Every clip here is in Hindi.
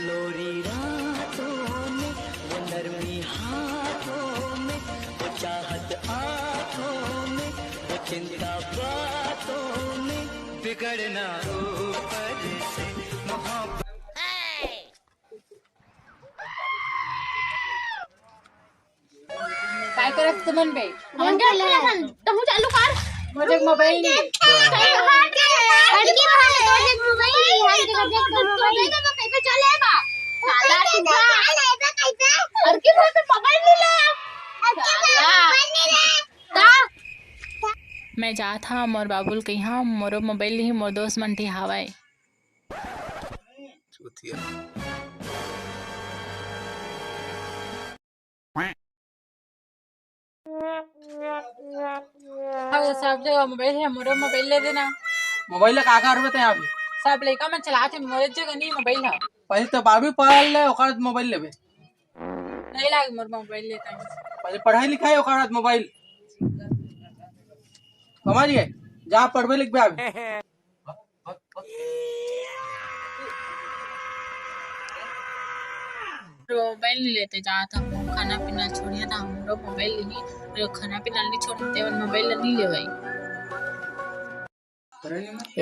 लोरी रातों में, वो नरमी हाथों में, वो चाहत आंखों में, वो चिंता बातों में, बिगड़ना ऊपर से मोहब्बत। काय करत तुमन बे हम चालू तो चालू कर मुझे मोबाइल नहीं लड़की वाला तो मोबाइल हाल के देख मोबाइल में कैसे चलेगा साला तू और की बात मोबाइल नहीं ले मैं जा था मोर बाबुल के यहाँ मोरो मोबाइल ही मोर दोस्त मनठी हावाय चूतिया हाँ सब जगह मोबाइल है मोरो मोबाइल ले देना मोबाइल का आकार होते हैं अभी सब लड़का मन चलाते मोरे जगह नहीं मोबाइल है पहले तो बारहवीं पढ़ ले ओकर बाद मोबाइल लेबे नहीं लाग मोर मोबाइल लेता है पहले पढ़ाई लिखाई ओकर बाद मोबाइल समझिए जा पढ़बे लिखबे अभी मोबाइल नहीं लेते जाता खाना पीना छोड़िए था हम लोग मोबाइल नहीं खाना पीना नहीं छोड़ते और मोबाइल नहीं ले भाई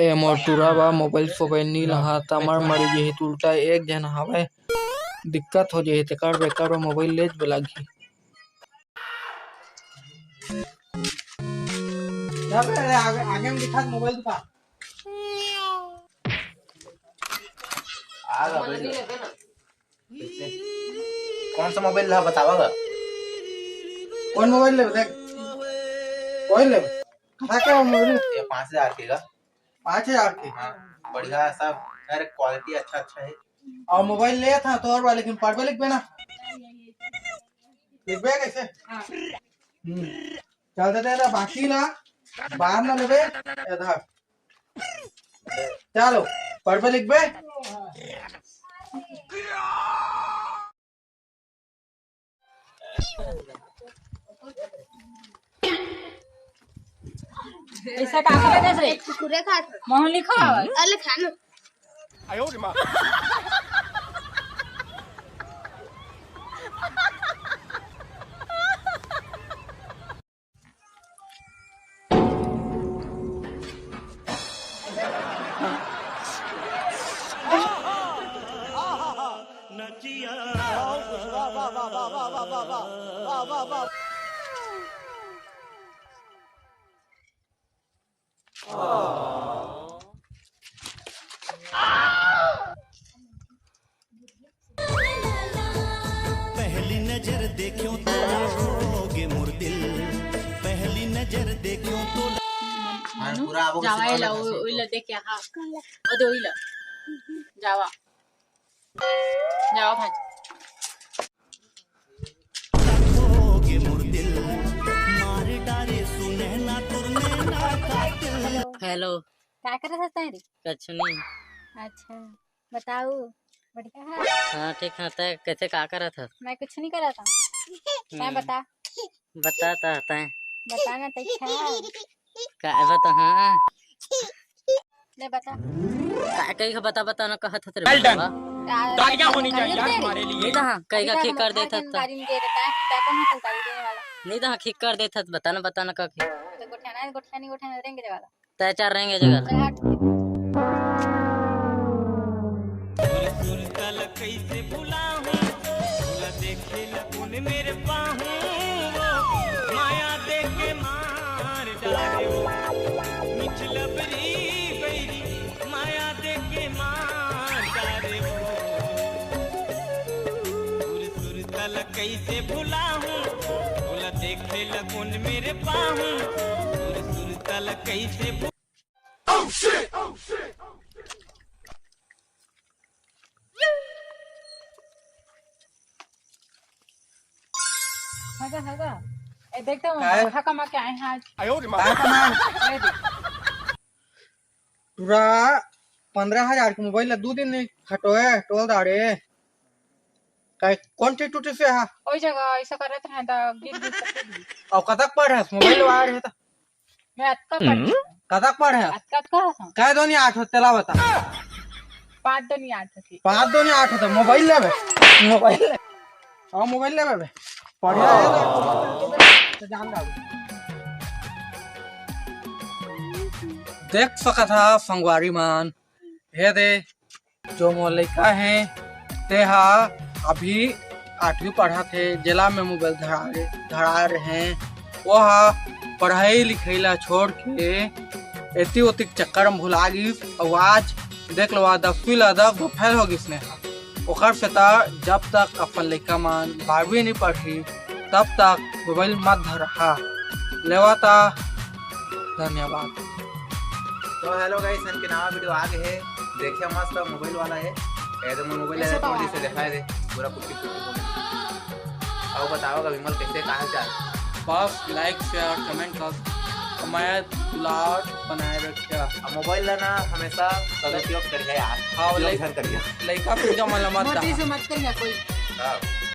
ए मोर टूरा बा मोबाइल फोबाइल नी लहा तमर मर जे उल्टा एक जन हवे दिक्कत हो जे तेकर बेकार मोबाइल लेज बलागी आगे में दिखा मोबाइल दुकान कौन सा मोबाइल ला बतावा कौन मोबाइल ले देख कौन ले कहा क्या मोबाइल ये 5000 के का 5000 के हाँ बढ़िया सब यार क्वालिटी अच्छा है और मोबाइल लिया था तो और लेकिन पढ़बे लिखबे ना लिखबे कैसे चल देते ना बाकी ना बाहर ना लेबे इधर चलो पढ़बे लिखबे ऐसा का करे से कुकुरे खा मोहन लिखा अरे खाना पहली नजर देखियो तो लागोगे मोर दिल पहली नजर देखियो तो पूरा अब जावा इला ओइला देख के हां ओदे ओइला जावा जावा भाई लागोगे मोर दिल मार डारे सुने ना तुरने ना कातिल हेलो क्या कर रहा है रे कुछ नहीं अच्छा बताओ बढ़िया है हाँ ठीक है तय कैसे का कर रहा था मैं कुछ नहीं कर रहा था मैं बता बताता है बताना तो इच्छा है का बता हाँ ले बता कहीं का बता ना कहा था तेरे बाबा तालियां होनी चाहिए नहीं था कहीं का ठीक कर देता था गाड़ी में दे देता है क्या कौन है गाड़ी देने वाला नहीं था ठीक कर देता बताना का तो गोठियाना देंगे दे वाला तय चार रहेंगे जगह कल कैसे भुलाऊं भुला देखे लगुन मेरे बाहों माया देखे मार डाले मिचलबरी बैरी माया देखे मार डाले सुर कल कैसे भुलाऊं भुला देखे लगुन मेरे बाहों सुर कल कैसे हगा ए देखता हूं हका मा के आए हैं आज पूरा 15,000 के मोबाइल ला 2 दिन नहीं खटोए टोल दाड़े काय कौन टी टूटे से हा ओई जगह ऐसा करत है दा गिर गिर और कतक पढ़ है मोबाइल वाड़ है मैं अत्का पढ़ कतक पढ़ है अत्का का काय दोनी 8 होते ला बता 5 तो नहीं 8 थी 5 2 8 होता मोबाइल लेबे मोबाइल ले हां मोबाइल लेबे बे बढ़िया है तो जान दाऊ देख सका था संगवारी मान हे दे जो मोर लड़का है ते हा अभी 8वीं पढ़ा थे जिला में मोबाइल धरा रहे हैं वो पढ़ाई लिखाई ला छोड़ के एती ओती चक्कर में भुला गई और आज देख लो 10वीं ला फेल हो गई इसने ओकर से जब तक अपन लड़का मान 12वीं नहीं पढ़ी तब तक मोबाइल मत धरा लेवा था। धन्यवाद। तो हेलो गाइस इनके नवा वीडियो आ गए है देखिए मस्त मोबाइल वाला है एकदम मोबाइल है मोदी से दिखाए दे पूरा पुट्टी और बताओ विमल कैसे कहाँ चाहे बस लाइक शेयर कमेंट कर हमारा दुलार बनाए रखिया मोबाइल लेना हमेशा सदुपयोग करिए यार हाँ ध्यान करिए लड़का फिर मत मोदी से मत करिए कोई हाँ